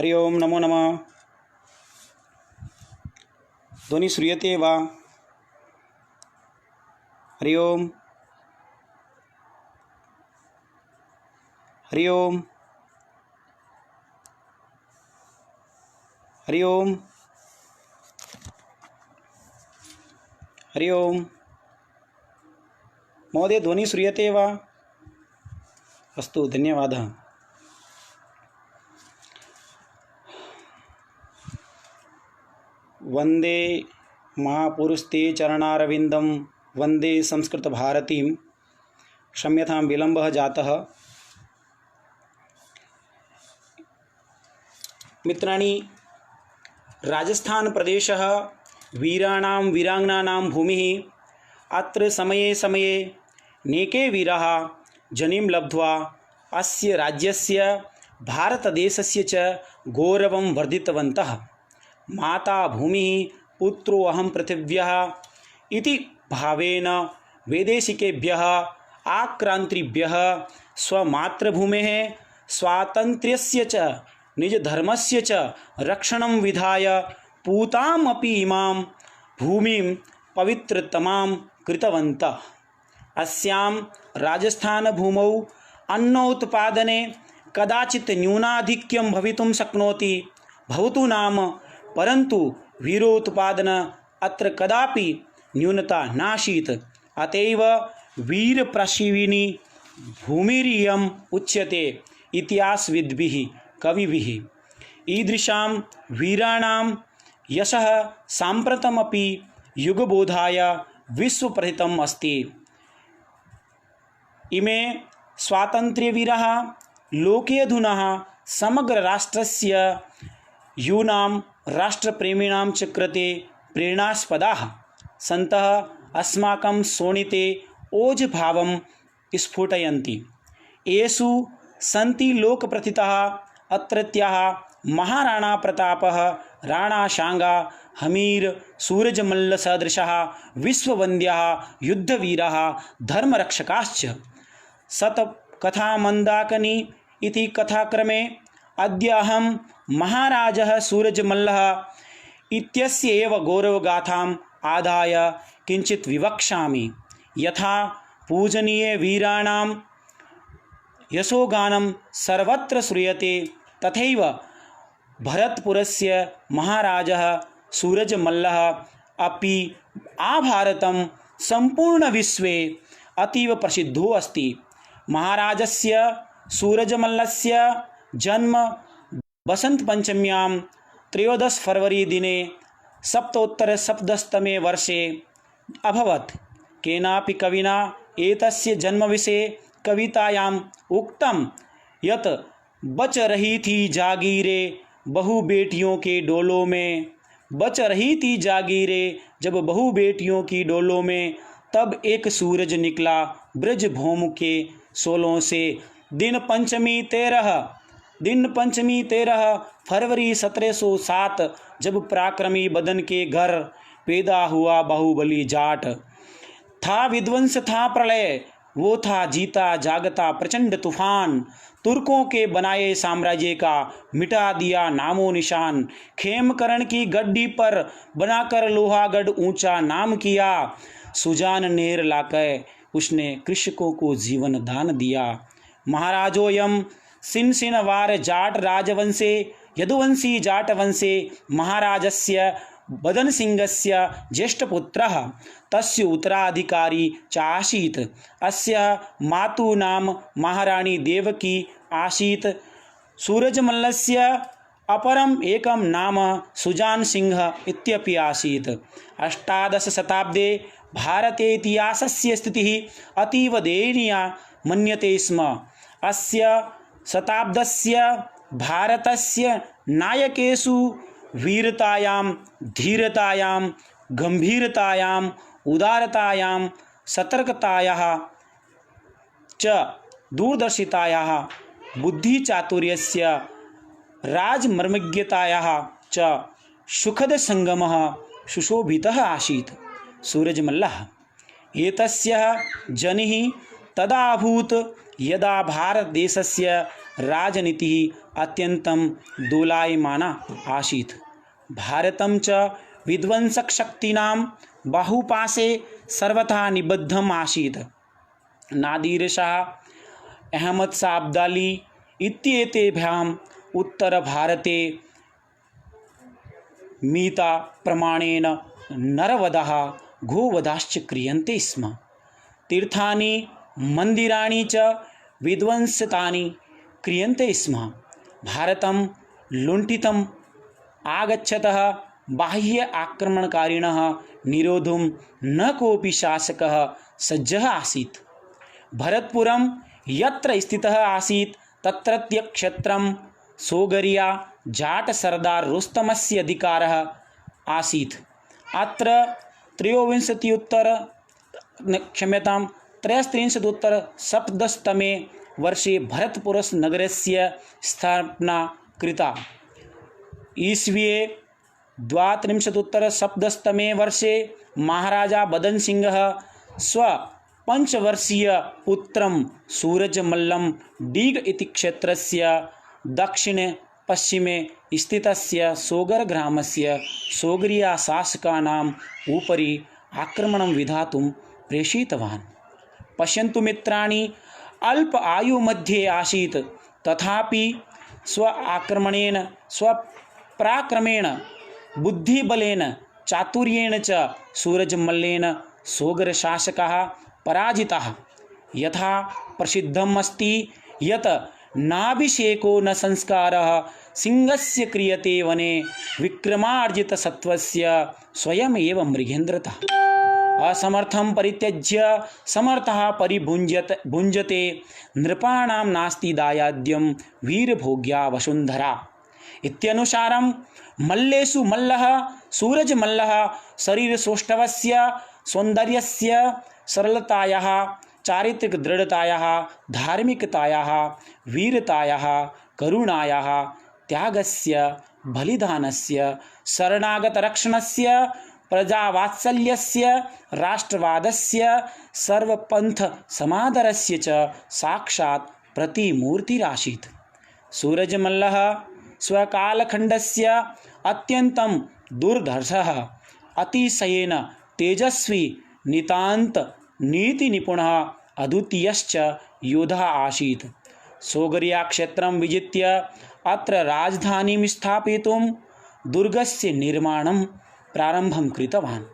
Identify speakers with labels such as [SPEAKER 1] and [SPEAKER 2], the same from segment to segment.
[SPEAKER 1] हरि ओम नमो नमः। ध्वनि श्रूयते वा? हरि ओम हरि ओम हरि ओम हरि ओम। महोदय ध्वनि श्रूयते वा? अस्तु, धन्यवादः। वंदे महापुरुषते चरणारविंदम वंदे संस्कृत भारतीं। क्षम्यतां विलम्बः जातः। मित्राणि, राजस्थान प्रदेशः वीराणां वीरांगनानां भूमिः। अत्र समये समये नेके वीराः जनिं लब्ध्वा अस्य राज्यस्य भारतदेशस्य च गौरवं वर्धितवन्तः। माता भूमिः पुत्रो अहं पृथिव्यः इति भावेन वैदेशिकेभ्यः आक्रान्तिभ्यः स्वमातृभूमेः स्वातन्त्र्यस्य च निजधर्मस्य च रक्षणं विधाय पूतामपि इमां भूमिं पवित्रतमां कृतवन्तः। अस्यां राजस्थानभूमौ अन्नोत्पादने कदाचित् न्यूनाधिक्यं भवितुं शक्नोति, भवतु नाम, परंतु वीरोत्पादन अत्र कदापि न्यूनता नासीत्। अतएव वीरप्रसीविनी भूमिरियम् उच्यते इतिहासविद्भिः कविभिः। ईदृशां वीराणां यशः साम्प्रतमपि युगबोधाय विश्वप्रसिद्धम् अस्ति। इमे स्वातन्त्र्यवीराः लोकेऽधुना समग्रराष्ट्रस्य यूनां राष्ट्रप्रेमिणां च कृते प्रेरणास्पदाः सन्तः अस्माकं शोणिते ओजभावं स्फुटयन्ति। येषु सन्ति लोकप्रथिताः अत्रत्याः महाराणा प्रतापः, राणा सांगा, हमीर, सूरजमल्लसदृशाः विश्ववन्द्याः युद्धवीराः धर्मरक्षकाश्च। शतकथामन्दाकिनी इति कथाक्रमे अद्य अहं महाराजः सूरजमल्लः इत्यस्य एव गौरवगाथाम् आदाय किञ्चित् विवक्ष्यामि। यथा पूजनीय वीराणां यशोगानं सर्वत्र श्रूयते, तथैव भरतपुरस्य महाराजः सूरजमल्लः अपि आभारतं सम्पूर्णविश्वे अतीव प्रसिद्धो अस्ति। महाराजस्य सूरजमल्लस्य जन्म वसंत पंचम्यां 13 फरवरी दिने 7उत्तरसप्तदशतमे वर्षे अभवत्। केनापि कविना एतस्य जन्मविषये कवितायाम् उक्तं यत् बच रही थी जागीरे बहु बेटियों के डोलों में, बच रही थी जागीरे जब बहु बेटियों की डोलों में, तब एक सूरज निकला ब्रज भूमि के सोलों से। दिन पंचमी 13 फरवरी 1707, जब पराक्रमी बदन के घर पैदा हुआ बाहुबली जाट। था विध्वंस, था प्रलय, वो था जीता जागता प्रचंड तूफान। तुर्कों के बनाए साम्राज्य का मिटा दिया नामो निशान। खेमकरण की गड्डी पर बनाकर लोहागढ़ ऊंचा नाम किया। सुजान नेर लाकर उसने कृषकों को जीवन दान दिया। महाराजोयम सिनसिनवार जाट राजवंशे यदुवंशी जाटवंशे महाराजस्य बदनसिंहस्य ज्येष्ठपुत्रः, तस्य उत्तराधिकारी चासीत्। अस्य मातुः नाम महारानी देवकी आसीत्। सूरजमल्लस्य अपरम् एकं नाम सुजान सिंह इत्यपि आसीत्। 18 शताब्दे भारते इतिहासस्य स्थितिः अतीव दयनीया मन्यते स्म। अस्य शताब्दस्य भारतस्य नायकेषु वीरतायां, धीरतायां, गंभीरतायां, उदारतायां, सतर्कतायाः च दूरदर्शितायाः, बुद्धिचातुर्यस्य, राजमर्मज्ञतायाः च सुखद संगमः सुशोभितः आसीत्। सूरजमल्लः एतस्य जनिः तदा अभूत् यदा भारतदेशस्य राजनीतिः अत्यन्तं दोलायमाना आसीत्। भारतं च विध्वंसकशक्तीनां बाहुपाशे सर्वथा निबद्धम् आसीत्। नादिर शाह, अहमद शाह अब्दाली इत्येतेभ्याम् उत्तरभारते मिता प्रमाणेन नरवधः गोवधाश्च क्रियन्ते स्म। तीर्थानि मन्दिराणि च विध्वंसितानि क्रियन्ते स्म। भारतं लुण्ठितम् आगच्छतः बाह्य आक्रमणकारिणः निरोधुं न कोऽपि शासकः सज्जः आसीत्। भरतपुरं यत्र स्थितः आसीत् तत्रत्य क्षेत्रं सोगरिया जाट सरदार रुस्तमस्य अधिकारः आसीत्। अत्र त्रयोत्तरसप्तदशतमे वर्षे भरतपुरनगरस्य स्थापना कृता। ईस्वीये 32 वर्षे महाराजा बदन सिंहः स्वपञ्चवर्षीयपुत्रं सूरजमल्लं डीग इति क्षेत्रस्य दक्षिणपश्चिमे स्थितस्य सोगरग्रामस्य सोगरिया शासकानाम् उपरि आक्रमणं विधातुं प्रेषितवान्। पश्यन्तु मित्राणि, अल्प आयुमध्ये आसीत् तथापि स्व आक्रमणेन स्वपराक्रमेण बुद्धिबलेन चातुर्येण च सूरजमल्लेन सोगरशासकाः पराजिताः। यथा प्रसिद्धम् अस्ति यत् नाभिषेको न संस्कारः सिंहस्य क्रियते वने विक्रमार्जितसत्त्वस्य स्वयमेव मृगेन्द्रतः। असमर्थं परित्यज्य समर्थः भुञ्जते नृपाणां नास्ति दायाद्यं वीरभोग्या वसुन्धरा इत्यनुसारं मल्लेषु मल्लः सूरजमल्लः शरीरसौष्ठवस्य सौन्दर्यस्य सरलतायाः चारित्रिकदृढतायाः धार्मिकतायाः वीरतायाः करुणायाः त्यागस्य बलिदानस्य शरणागतरक्षणस्य प्रजावात्सल्यस्य राष्ट्रवादस्य सर्वपन्थसमादरस्य च साक्षात् प्रतिमूर्तिरासीत्। सूरजमल्लः स्वकालखण्डस्य अत्यन्तं दुर्धर्षः अतिशयेन तेजस्वी नितान्त नीतिनिपुणः अद्वितीयश्च योधः आसीत्। सोगरिया क्षेत्रं विजित्य अत्र राजधानीं स्थापयितुं दुर्गस्य निर्माणं प्रारम्भं कृतवान्।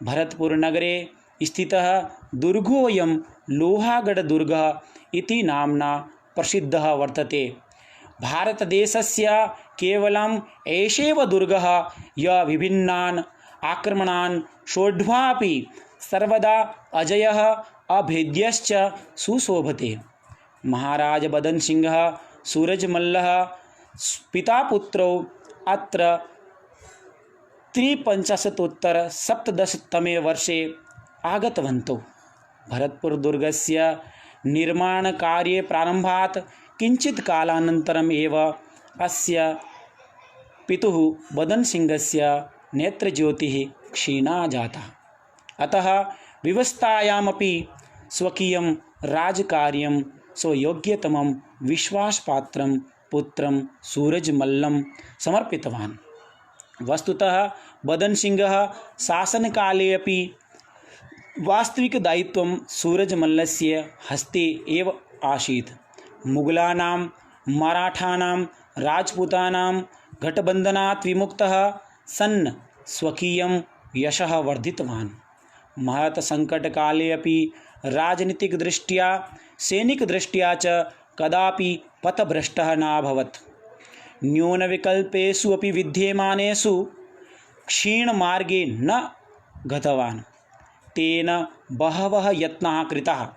[SPEAKER 1] भरतपुरनगरे स्थितः दुर्गोऽयं लोहागढदुर्गः इति नाम्ना प्रसिद्धः वर्तते। भारतदेशस्य केवलम् एषैव दुर्गः यः विभिन्नान् आक्रमणान् सोढ्वापि सर्वदा अजयः अभेद्यश्च सुशोभते। महाराज बदन सिंहः सूरजमल्लः पितापुत्रौ अत्र 53 वर्षे आगतवन्तौ। भरतपुरदुर्गस्य निर्माणकार्ये प्रारम्भात् किञ्चित् कालानन्तरम् एव अस्य पितुः बदन सिंहस्य नेत्रज्योतिः क्षीणा जाता। अतः विवस्थायामपि स्वकीयं राजकार्यं स्वयोग्यतमं विश्वासपात्रं पुत्रं सूरजमल्लं समर्पितवान्। वस्तुतः बदन सिंहः शासनकाले अपि वास्तविकदायित्वं सूरजमल्लस्य हस्ते एव आसीत्। मुगलानां मराठानां राजपूतानां गठबन्धनात् विमुक्तः सन् स्वकीयं यशः वर्धितवान्। महत् संकटकाले अपि राजनीतिकदृष्ट्या सैनिकदृष्ट्या च कदापि पथभ्रष्टः नाभवत्। न्यूनविकल्पेषु अपि विद्यमानेषु क्षीणमार्गे न गतवान्। तेन बहवः यत्नाः कृताः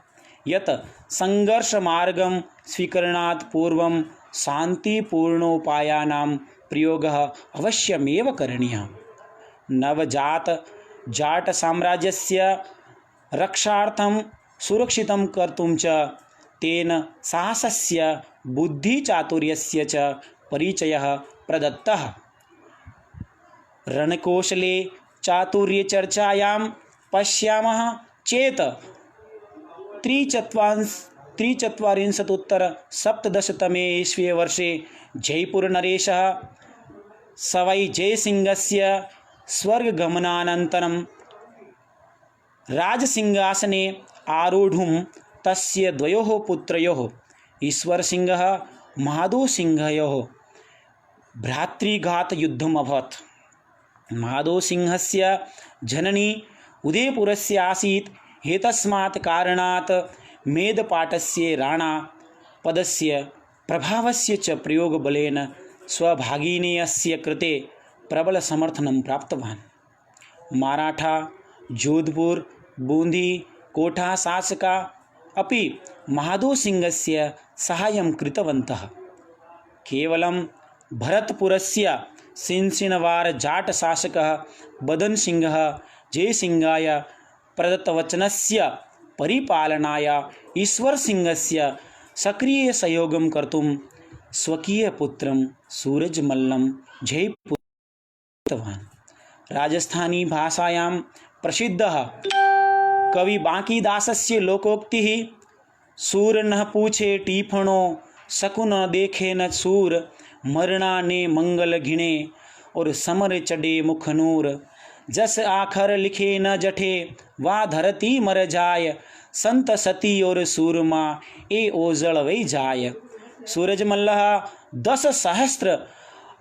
[SPEAKER 1] यत् संघर्षमार्गं स्वीकरणात् पूर्वं शान्तिपूर्णोपायानां प्रयोगः अवश्यमेव करणीयः। नवजातजाटसाम्राज्यस्य रक्षार्थं सुरक्षितं कर्तुं च तेन साहसस्य बुद्धिचातुर्यस्य च परिचयः प्रदत्तः। रणकौशले चातुर्यचर्चायां पश्यामः चेत् त्रिचत्वारिंशदुत्तरसप्तदशतमे ईस्वी वर्षे जयपुरनरेशः सवै जयसिंहस्य स्वर्गगमनानन्तरं राजसिंहासने आरोढुं तस्य द्वयोः पुत्रयोः ईश्वरसिंहः महादोसिंहयोः भ्रातृघातयुद्धम् अभवत्। महादोसिंहस्य जननी उदयपुरस्य आसीत्। एतस्मात् कारणात् मेदपाटस्य राणा पदस्य प्रभावस्य च प्रयोगबलेन स्वभागिनेयस्य कृते प्रबलसमर्थनं प्राप्तवान्। मराठा, जोधपुर, बूंदी, कोठा शासका अपि महादोसिंहस्य साहाय्यं कृतवन्तः। केवलं भरतपुरस्य सिंसिनवार जाट शासकः बदन सिंहः जयसिंहाय प्रदत्तवचनस्य परिपालनाय ईश्वरसिंहस्य सक्रियसहयोगं कर्तुं स्वकीयपुत्रं सूरजमल्लं जयपुरवान्। राजस्थानी भाषायां प्रसिद्धः कवि बांकीदासस्य लोकोक्तिः सूर न पूछे टीफणो शकुन देखे न सूर मरना ने मंगल घिणे और समर चढ़े मुखनूर जस आखर लिखे न जठे वा धरती मर जाय संत सती और सूरमा ए ओजल वै जाय। सूरजमल्लः 10,000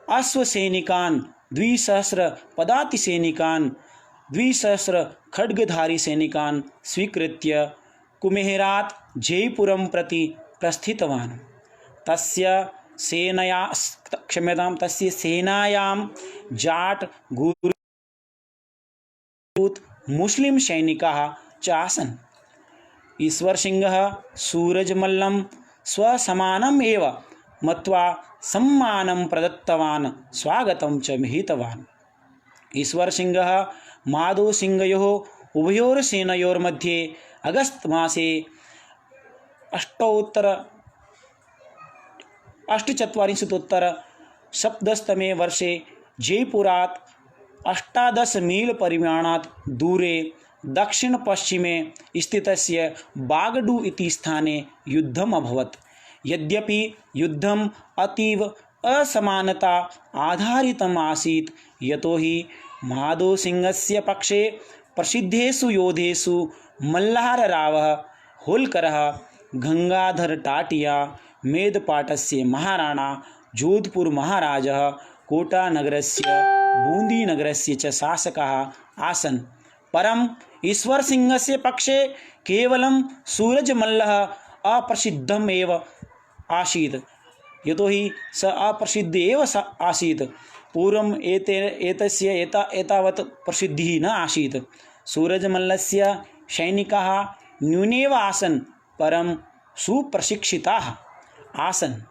[SPEAKER 1] अश्वसैनिकान् 2,000 पदातिसैनिकान् 2,000 खड्गधारी सैनिकान् स्वीकृत्य कुमेहरात् जयपुरं प्रति प्रस्थितवान्। तस्य सेनायां जाट गुर्जर मुस्लिम सैनिकाः च आसन्। ईश्वरसिंहः सूरजमल्लं स्वसमानम् एव मत्वा सम्मानं प्रदत्तवान्, स्वागतं च विहितवान्। ईश्वरसिंहः माधवसिंहयोः उभयोर्सेनयोर्मध्ये अगस्त मासे 8,470 वर्षे जयपुरात् 18 मील परिमाणात् दूरे दक्षिणपश्चिमे स्थितस्य बागडु इति स्थाने युद्धम् अभवत्। यद्यपि युद्धम् अतीव असमानता आधारितम् आसीत्, यतोहि माधवसिंहस्य पक्षे प्रसिद्धेषु योधेषु मल्हाररावः, होल्करः, गंगाधर टाटिया, मेदपाटस्य महाराणा, जोधपुर महाराजः, कोटा नगरस्य, बूंदी नगरस्य च शासकाः आसन्। परम् ईश्वरसिंहस्य पक्षे केवलं सूरजमल्लः अप्रसिद्धम् एव आसीत्, यतोहि स अप्रसिद्ध एव आसीत्। पूर्वम् एतस्य एतावत् प्रसिद्धिः न आसीत्। सूरजमल्लस्य सैनिकाः न्यूनेव आसन्, परं सुप्रशिक्षिताः आसन्।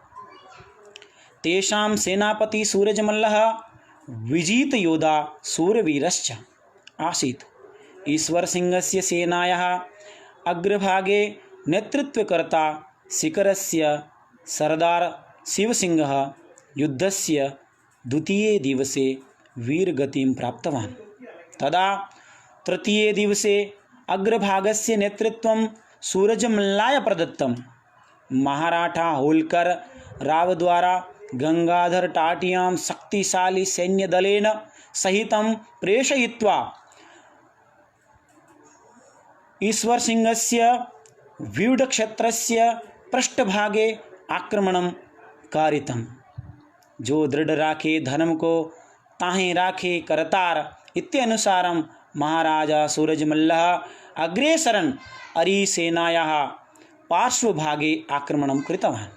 [SPEAKER 1] तेषां सेनापति सूरजमल्लः विजितयोधा शूरवीरश्च आसीत्। ईश्वरसिंहस्य सेनायाः अग्रभागे नेतृत्वकर्ता शिखरस्य सरदार शिवसिंहः युद्धस्य द्वितीये दिवसे वीरगतिं प्राप्तवान्। तदा तृतीये दिवसे अग्रभागस्य नेतृत्वं सूरजमल्लाय प्रदत्तम्। महाराठा होल्कर रावद्वारा गंगाधर टाटियां शक्तिशाली सैन्यदलेन सहितं प्रेषयित्वा ईश्वरसिंहस्य व्यूढक्षेत्रस्य पृष्ठभागे आक्रमणं कारितम्। जो दृढ़ राखे धर्म को ताहे राखे करतार इत्यनुसारं महाराजा सूरजमल्लः अग्रेसरन् अरिसेनायाः पार्श्वभागे आक्रमणं कृतवान्।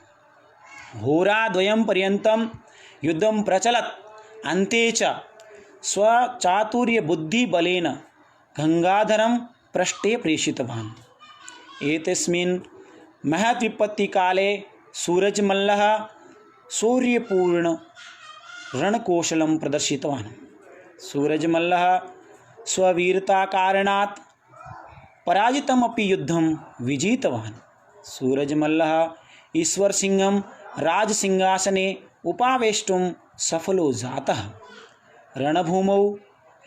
[SPEAKER 1] होराद्वयं पर्यन्तं युद्धं प्रचलत्। अन्ते च स्वचातुर्यबुद्धिबलेन गंगाधरं पृष्ठे प्रेषितवान्। एतस्मिन् महद्विपत्तिकाले सूरजमल्लः शौर्यपूर्ण रणकौशलं प्रदर्शितवान्। सूरजमल्लः स्ववीरताकारणात् पराजितमपि युद्धं विजितवान्। सूरजमल्लः ईश्वरसिंहं राजसिंहासने उपावेष्टुं सफलो जातः। रणभूमौ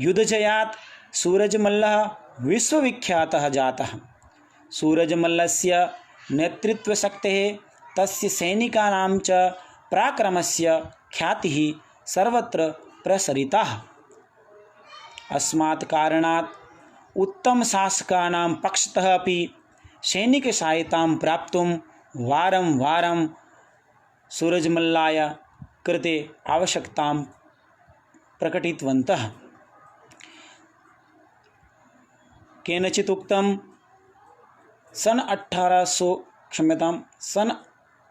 [SPEAKER 1] युद्धजयात् सूरजमल्लः विश्वविख्यातः जातः। सूरजमल्लस्य नेतृत्वशक्तेः तस्य सैनिकानां च पराक्रमस्य ख्यातिः सर्वत्र प्रसरिता। अस्मात् कारणात् उत्तमशासकानां पक्षतः अपि सैनिकसहायतां प्राप्तुं वारं वारं सूरजमल्लाय कृते आवश्यकतां प्रकटितवन्तः। केनचित् उक्तं सन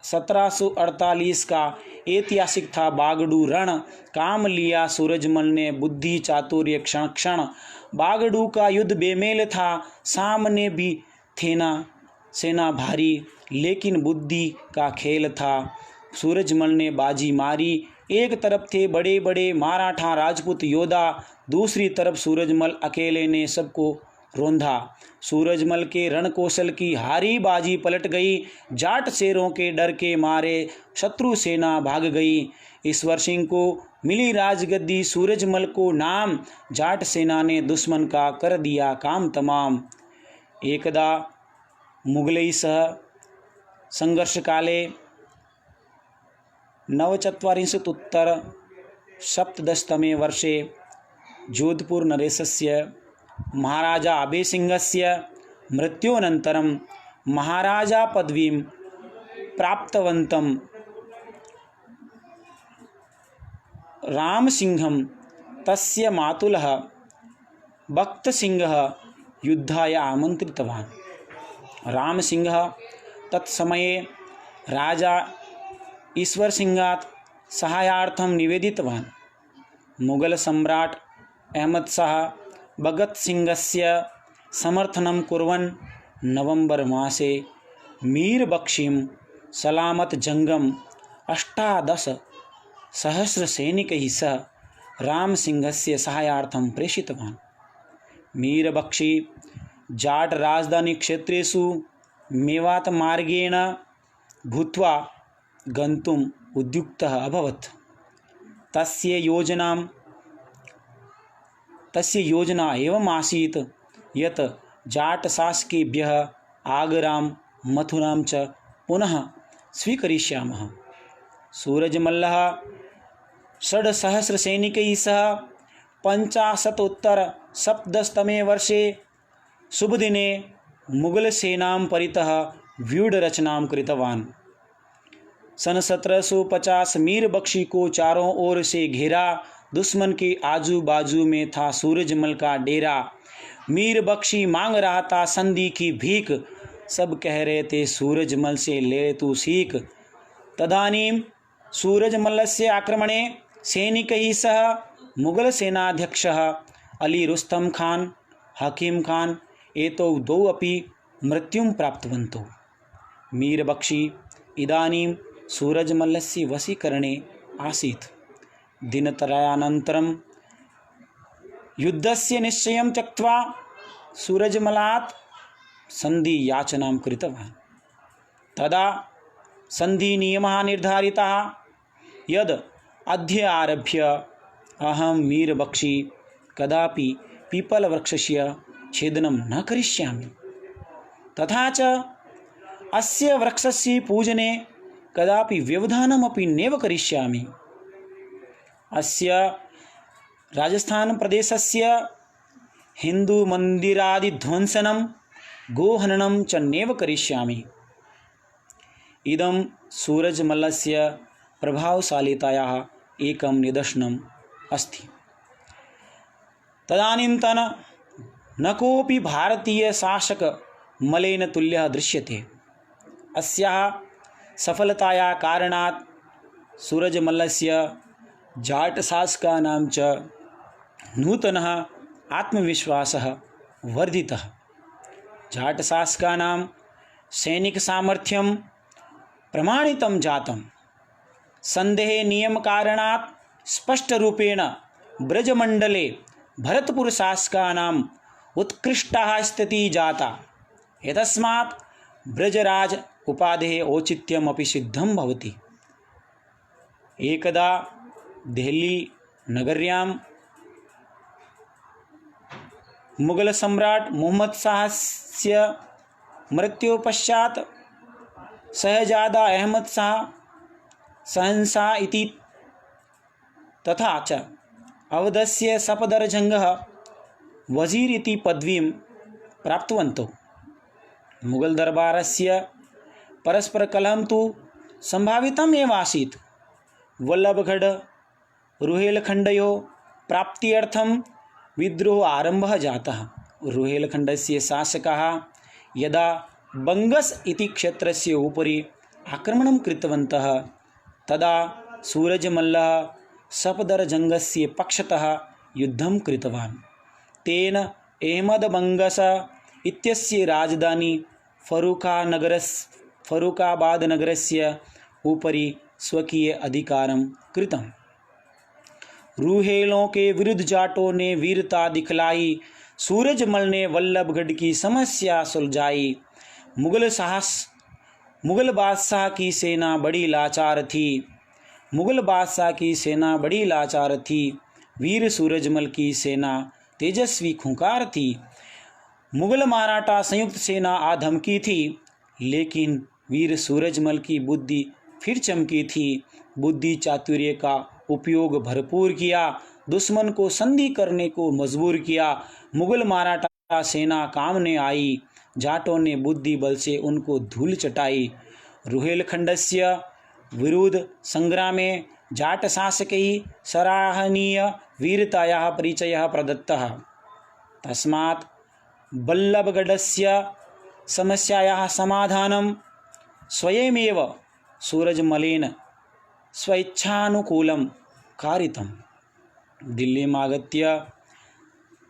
[SPEAKER 1] 1748 का ऐतिहासिक था बागडू रण। काम लिया सूरजमल ने बुद्धि चातुर्य क्षण क्षण। बागडू का युद्ध बेमेल था, सामने भी थे ना सेना भारी, लेकिन बुद्धि का खेल था। सूरजमल ने बाजी मारी। एक तरफ थे बड़े बड़े मराठा राजपूत योद्धा, दूसरी तरफ सूरजमल अकेले ने सबको रोंधा। सूरजमल के रणकौशल की हारी बाजी पलट गई। जाट शेरों के डर के मारे शत्रु सेना भाग गई। ईश्वर सिंह को मिली राजगद्दी, सूरजमल को नाम। जाट सेना ने दुश्मन का कर दिया काम तमाम। एकदा मुगलैः सह संघर्षकाले 49-उत्तर-17 वर्षे जोधपुर नरेशस्य महाराजा अभयसिंहस्य मृत्योऽनन्तरं महाराजा पदवीं प्राप्तवन्तं रामसिंहं तस्य मातुलः भक्तसिंहः युद्धाय आमन्त्रितवान्। रामसिंहः तत्समये राजा ईश्वरसिंहात् सहायार्थं निवेदितवान्। मुगल सम्राट् अहमद शाह भगत सिंहस्य समर्थनं कुर्वन् नवंबर मासे मीर बख्शीं सलामत जंगम 18,000 सैनिकैः सह रामसिंहस्य सहायार्थं प्रेषितवान्। मीर बख्शी जाट राजधानी क्षेत्रेषु मेवात मार्गेण भूत्वा गन्तुम् उद्युक्तः अभवत्। तस्य योजना एवम् आसीत् यत् जाट शासकेभ्यः आगरां मथुरां च पुनः स्वीकरिष्यामः। सूरजमल्लः 6,000 सैनिकैः सह 50-उत्तर-17 वर्षे शुभदिने मुगलसेनां परितः व्यूढरचनां कृतवान्। सन 1750 मीर बख्शी को चारों ओर से घेरा। दुश्मन के आजू बाजू में था सूरजमल का डेरा। मीर बख्शी मांग रहा था संधि की भीख। सब कह रहे थे सूरजमल से ले तू सीख। तदानीं सूरजमल्लस्य आक्रमणे सैनिकैः सह मुगल सेनाध्यक्षः अली रुस्तम खान, हकीम खान एतौ द्वौ अपि मृत्युं प्राप्तवन्तौ। मीर बख्शी इदानीं सूरजमल्लस्य वशीकरणे आसीत्। दिनत्रयानन्तरं युद्धस्य निश्चयं त्यक्त्वा सूरजमलात् सन्धियाचनां कृतवान्। तदा सन्धिनियमः निर्धारितः यद् अद्य आरभ्य अहं मीर बख्शी कदापि पीपलवृक्षस्य छेदनं न करिष्यामि, तथा च अस्य वृक्षस्य पूजने कदापि व्यवधानमपि नैव करिष्यामि। अस्य राजस्थान प्रदेशस्य हिन्दुमन्दिरादिध्वंसनं गोहननं च नैव करिष्यामि। इदं सूरजमल्लस्य प्रभावशालितायाः एकं निदर्शनम् अस्ति। तदानीन्तन न कोऽपि भारतीयशासकमलेन तुल्यः दृश्यते। अस्याः सफलतायाः कारणात् सूरजमल्लस्य जाटशासकानां च नूतनः आत्मविश्वासः वर्धितः। जाटशासकानां सैनिकसामर्थ्यं प्रमाणितं जातं। सन्देहनियमकारणात् स्पष्टरूपेण ब्रजमण्डले भरतपुरशासकानाम् उत्कृष्टा स्थितिः जाता। एतस्मात् ब्रजराज उपाधेः औचित्यमपि सिद्धं भवति। एकदा देहली नगर्यां मुगल सम्राट मुहम्मद शाहस्य मृत्योः पश्चात् शहजादा अहमद शाह शहंशाह इति तथा च अवधस्य सफदरजंगः वजीर इति पदवीं प्राप्तवन्तौ। मुगल दरबारस्य परस्परकलहं तु सम्भावितम् एव आसीत्। वल्लभगढ़ रुहेलखण्डयोः प्राप्त्यर्थं विद्रोह आरम्भः जातः। रुहेलखण्डस्य शासकाः यदा बंगस इति क्षेत्रस्य उपरि आक्रमणं कृतवन्तः तदा सूरजमल्लः सफदरजंगस्य पक्षतः युद्धं कृतवान्। तेन अहमद बंगस इत्यस्य राजधानी फरुखाबाद नगरस्य उपरि स्वकीय अधिकारं कृतम्। रूहेलों के विरुद्ध जाटों ने वीरता दिखलाई। सूरजमल ने वल्लभगढ़ की समस्या सुलझाई। मुगल बादशाह की सेना बड़ी लाचार थी। वीर सूरजमल की सेना तेजस्वी खूंखार थी। मुगल मराठा संयुक्त सेना आधमकी थी, लेकिन वीर सूरजमल की बुद्धि फिर चमकी थी। बुद्धि चातुर्य का उपयोग भरपूर किया, दुश्मन को संधि करने को मजबूर किया। मुगल मराठा सेना कामने आई। जाटों ने बुद्धि बल से उनको धूल चटाई। रुहेलखण्डस्य विरुद्ध संग्रामे जाट शासकैः सराहनीय वीरतायाः परिचयः प्रदत्तः। तस्मात् वल्लभगढ़स्य समस्यायाः समाधानं स्वयमेव सूरजमलेन स्वेच्छानुकूलं कारितम्। दिल्लीमागत्य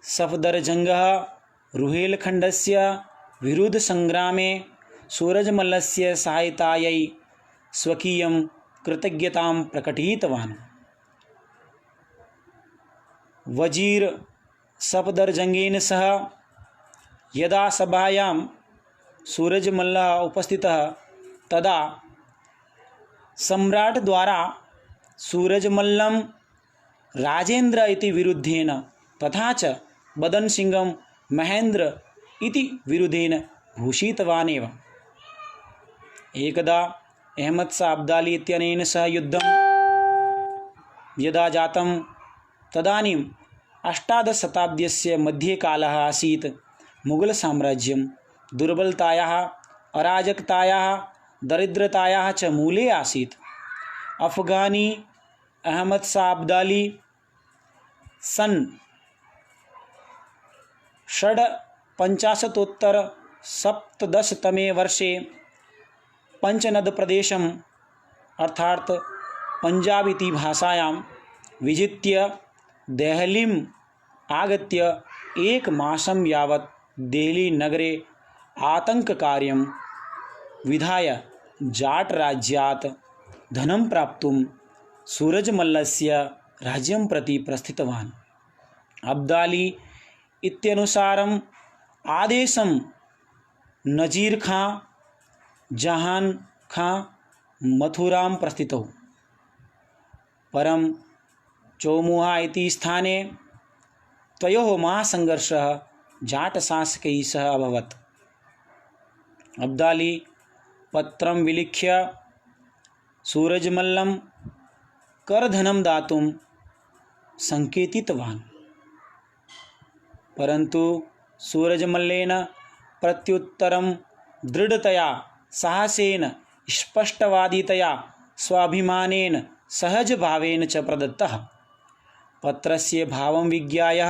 [SPEAKER 1] सफदरजंगः रुहेलखण्डस्य विरुद्ध संग्रामे सूरजमल्लस्य सहायतायै स्वकीयं कृतज्ञतां प्रकटितवान्। वजीर सफदरजंगेन सह यदा सभायां सूरजमल्लः उपस्थितः तदा सम्राट द्वारा सूरजमल्लं राजेंद्र इति विरुद्धेन तथा च बदन सिंहं महेंद्र इति विरुद्धेन भूषितवानेव। एकदा अहमद शाह अब्दाली इत्यनेन सह युद्धं यदा जातं तदानीम् अष्टादश शताब्दस्य मध्यकालः आसीत्। मुगल साम्राज्यं दुर्बलतायाः, अराजकतायाः, दरिद्रतायाः च मूले आसीत्। अफगानी अहमद शाह अब्दाली सन 55 वर्षे पंचनद प्रदेशम् अर्थात पंजाब इति भाषायां विजित्य देहलीम् आगत्य एकमासं यावत् देहली नगरे आतङ्ककार्यं विधाय जाट राज्यात् धनं प्राप्तुं सूरजमल्लस्य राज्यं प्रति प्रस्थितवान्। अब्दाली इत्यनुसारम् आदेशं नजीर खां जहान खां मथुरां प्रस्थितौ। परं चौमुहा इति स्थाने तयोः महासंघर्षः जाटशासकैः सह अभवत्। अब्दाली पत्रं विलिख्य सूरजमल्लं करधनं दातुं सङ्केतितवान्, परन्तु सूरजमल्लेन प्रत्युत्तरं दृढतया, साहसेन, स्पष्टवादितया, स्वाभिमानेन, सहजभावेन च प्रदत्तः। पत्रस्य भावं विज्ञाय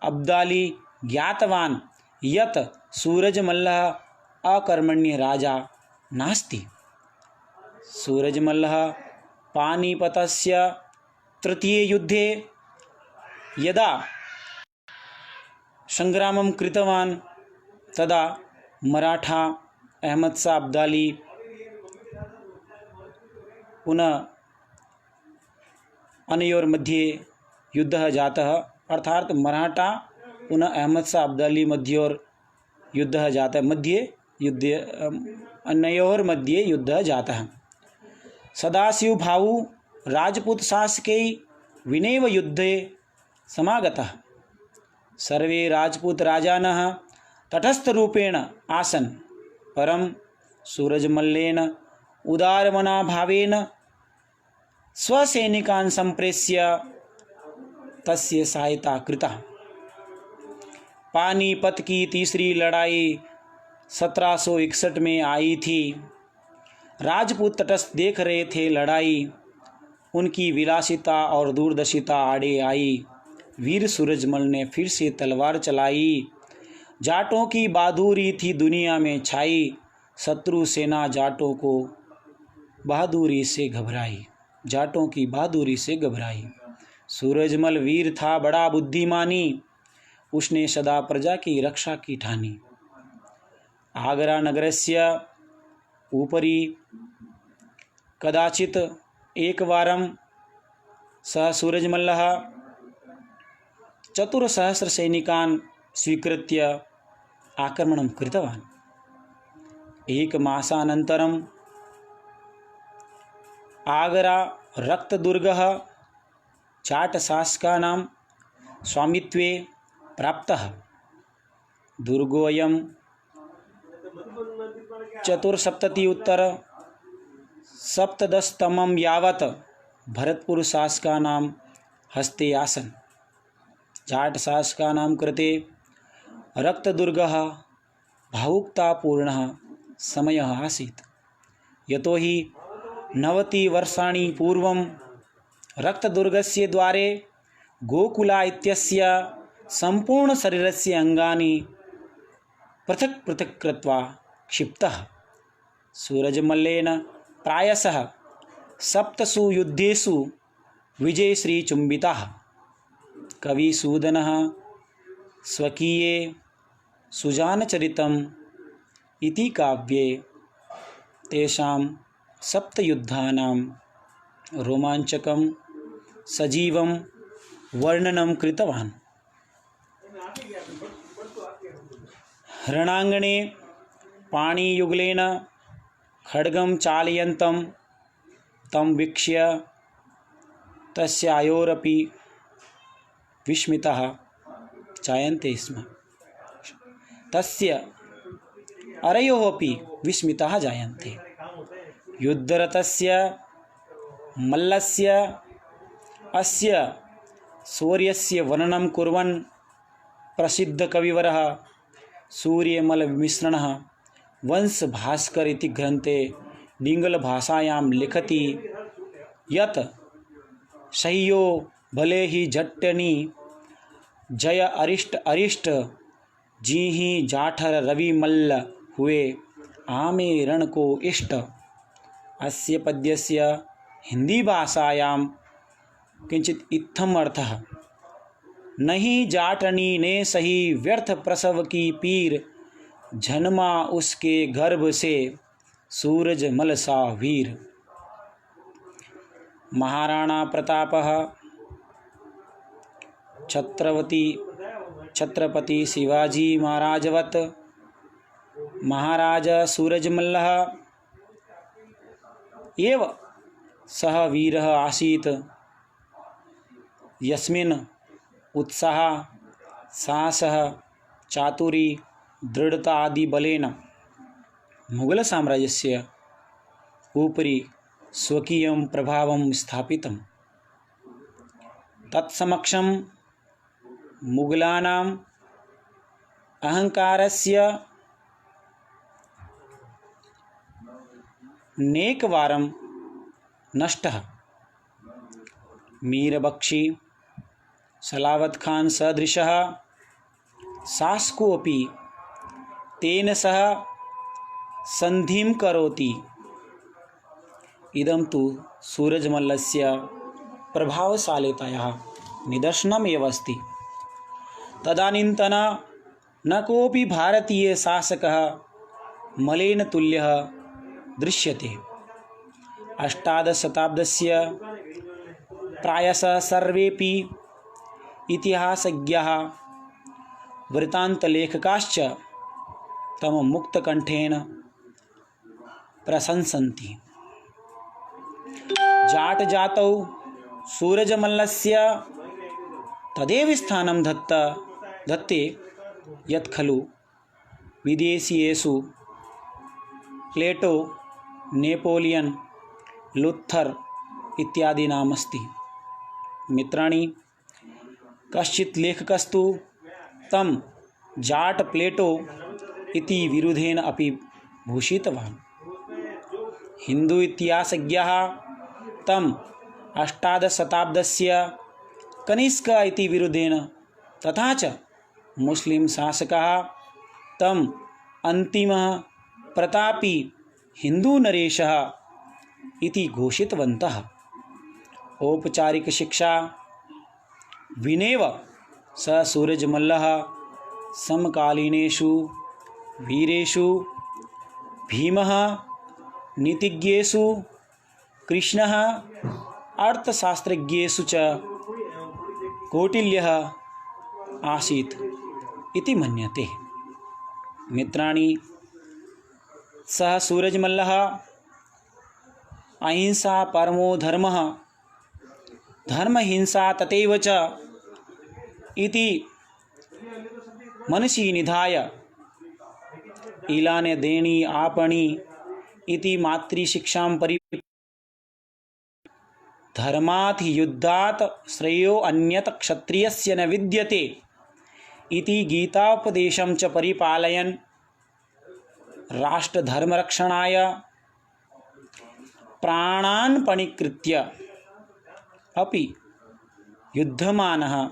[SPEAKER 1] अब्दाली ज्ञातवान् यत् सूरजमल्लः अकर्मण्यः राजा नास्ति। सूरजमल्लः पानीपतस्य तृतीये युद्धे यदा संग्रामं कृतवान् तदा मराठा अहमद शाह अब्दाली पुनः अनयोर मध्ये युद्धः जातः, अर्थात मराठा पुनः अहमद शाह अब्दाली मध्योर युद्धः जातः, अनयोर मध्ये युद्धः जातः। सदाशिव भाऊ राजपूत शासकै विनैव युद्धे समागतः। सर्वे राजपूत राजानः तटस्थरूपेण आसन्, परं सूरजमल्लेन उदारमनाभावेन स्वसैनिकान् सम्प्रेष्य तस्य सहायता कृता। पानीपत की तीसरी लड़ाई 1761 में आई थी। राजपूत तटस्थ देख रहे थे लड़ाई। उनकी विलासिता और दूरदर्शिता आड़े आई। वीर सूरजमल ने फिर से तलवार चलाई। जाटों की बहादुरी थी दुनिया में छाई। शत्रु सेना जाटों को बहादुरी से घबराई। जाटों की बहादुरी से घबराई। सूरजमल वीर था बड़ा बुद्धिमानी। उसने सदा प्रजा की रक्षा की ठानी। आगरा नगरस्य उपरि कदाचित् एकवारं सः सूरजमल्लः चतुर्सहस्रसैनिकान् स्वीकृत्य आक्रमणं कृतवान्। एकमासानन्तरम् आगरा रक्तदुर्गः जाटशासकानां स्वामित्वे प्राप्तः। दुर्गोऽयं 470-उत्तर-17 यावत् भरतपुरशासकानां हस्ते आसन्। जाटशासकानां कृते रक्तदुर्गः भावुकतापूर्णः समयः आसीत्। यतो हि 90 वर्षाणि पूर्वं रक्तदुर्गस्य द्वारे गोकुला इत्यस्य सम्पूर्णशरीरस्य अङ्गानि पृथक् पृथक् कृत्वा क्षिप्तः। सूरजमल्लेन प्रायशः 7 युद्धेषु विजयश्रीचुम्बितः। कविसूदनः स्वकीये सुजानचरितम् इति काव्ये तेषां 7 युद्धानां रोमाञ्चकं सजीवं वर्णनं कृतवान्। रणाङ्गणे पाणियुगलेन खड्गं चालयन्तं तं वीक्ष्य तस्य आयोरपि विस्मितः जायन्ते स्म। तस्य अरयोः अपि विस्मितः जायन्ते। युद्धरतस्य मल्लस्य अस्य शौर्यस्य वर्णनं कुर्वन् प्रसिद्धकविवरः सूर्यमलमिश्रणः वंशभास्कर इति ग्रन्थे निङ्गलभाषायां लिखति यत् सह्यो भले ही झट्टनी जय अरिष्ट अरिष्ट जीहि जाठर रवि मल्ल हुए आमे रण को इष्ट। अस्य पद्यस्य हिंदी भाषायां किंचित् इत्थम् अर्थः। नहीं जाटनी ने सही व्यर्थ प्रसव की पीर जन्मा उसके गर्भ से सूरजमल सा वीर। महाराणा प्रतापः छत्रपति शिवाजी महाराजवत् महाराज सूरजमल्लः एव सः वीरः आसीत् यस्मिन् उत्साह साहसः चातुरी दृढ़ता आदि बलेन मुगल साम्राज्यस्य उपरि स्वकीयं प्रभावं स्थापितम्। तत्समक्षं मुगलानाम् अहंकारस्य नेकवारं नष्टः। मीरबक्षी सलावत खान सदृशः शासकोऽपि तेन सह संधिं करोति। इदं तु सूरजमल्लस्य प्रभावशालितायाः निदर्शनमेव अस्ति। तदानीन्तन न कोऽपि भारतीयशासकः मलेन तुल्यः दृश्यते। 18 शताब्दस्य प्रायशः सर्वेपि इतिहासज्ञाः वृत्तान्तलेखकाश्च तं मुक्तकण्ठेन प्रशंसन्ति। जाटजातौ सूरजमल्लस्य तदेव स्थानं दत्ते यत् खलु विदेशीयेषु प्लेटो, नेपोलियन, लुत्थर इत्यादि नामस्ति। मित्राणि, कश्चित् लेखकस्तु तं जाट प्लेटो इति विरुद्धेन अपि भूषितवान्। हिन्दू इतिहासज्ञाः तं अष्टादशशताब्दस्य कनिष्क इति विरुद्धेन, तथा च मुस्लिम शासकाः तं अन्तिमः प्रतापी हिन्दूनरेशः इति घोषितवन्तः। औपचारिकशिक्षा विनेव स सूरजमल्लः समकालीनेषु वीरेषु भीमः, नीतिज्ञेषु कृष्णः, अर्थशास्त्रज्ञेषु च कौटिल्यः आसीत् इति मन्यते। मित्राणि, सः सूरजमल्लः अहिंसा परमो धर्मः, धर्महिंसा तथैव च इति मनसि निधाय इलाने देणी आपणी इति मातृशिक्षां धर्मात् युद्धात् श्रेयो अन्यत् क्षत्रियस्य न विद्यते इति गीतापदेशं च परिपालयन् राष्ट्रधर्मरक्षणाय प्राणान् पणीकृत्य अपि युद्धमानः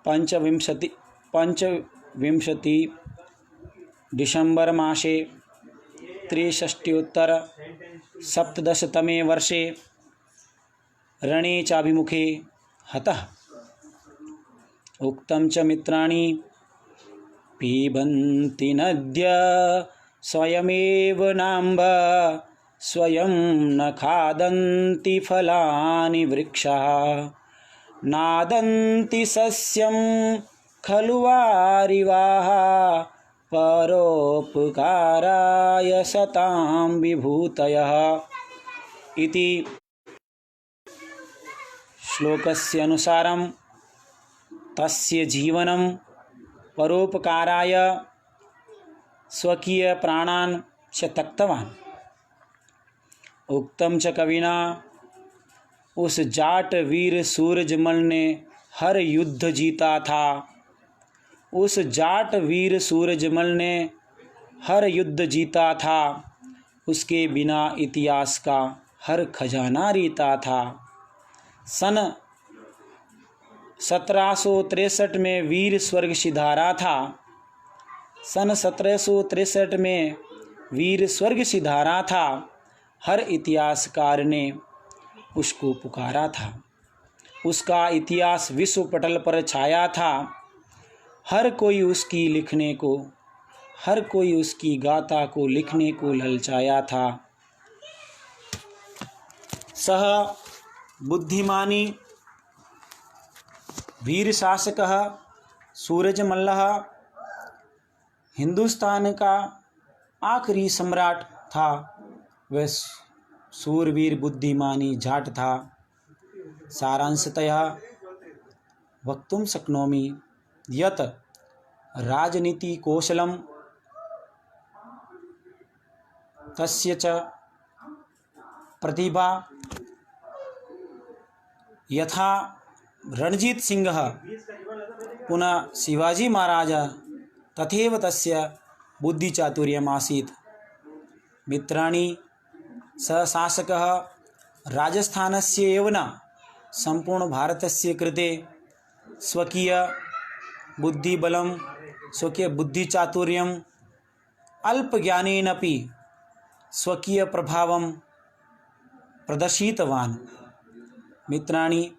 [SPEAKER 1] 25 डिसेम्बर मासे 63 वर्षे रणे चाभिमुखे हतः। उक्तं च मित्राणि, पिबन्ति नद्य स्वयमेव नाम्ब, स्वयं न खादन्ति फलानि वृक्षाः, नादन्ति सस्यं खलु वारिवाः, परोपकाराय सतां विभूतयः इति श्लोकस्य अनुसारं तस्य जीवनं परोपकाराय स्वकीय प्राणान् च त्यक्तवान्। उक्तं च कविना, उस जाट वीर सूरजमल ने हर युद्ध जीता था। उस जाट वीर सूरजमल ने हर युद्ध जीता था, उसके बिना इतिहास का हर खजाना रीता था। सन 1763 में वीर स्वर्ग सिधारा था। सन 1763 में वीर स्वर्ग सिधारा था। हर इतिहासकार ने उसको पुकारा था। उसका इतिहास विश्व पटल पर छाया था। हर कोई उसकी लिखने को, हर कोई उसकी गाथा को लिखने को ललचाया था। सह बुद्धिमानी वीर शासकः सूरजमल्लः हिंदुस्तान का आखिरी सम्राट था। वह सूरवीर बुद्धिमानी जाट था। सारांशतया वक्तुं शक्नोमि यत् राजनीति कौशलं तस्य च प्रतिभा यथा रणजीत सिंहः पुनः शिवाजी महाराज तथैव तस्य बुद्धिचातुर्यम् आसीत्। मित्राणि, सः शासकः राजस्थानस्य एव न सम्पूर्ण भारतस्य कृते स्वकीय बुद्धिबलं, स्वकीय बुद्धिचातुर्यम्, अल्पज्ञानेनपि स्वकीय प्रभावं प्रदर्शितवान्। मित्राणि,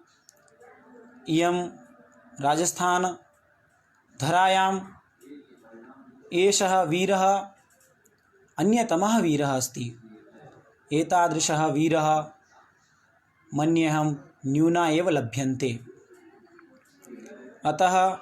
[SPEAKER 1] इयं राजस्थान धरायाम् एषः वीरः अन्यतमः वीरः अस्ति। एतादृशः वीरः मन्येऽहं न्यूना एव लभ्यन्ते। अतः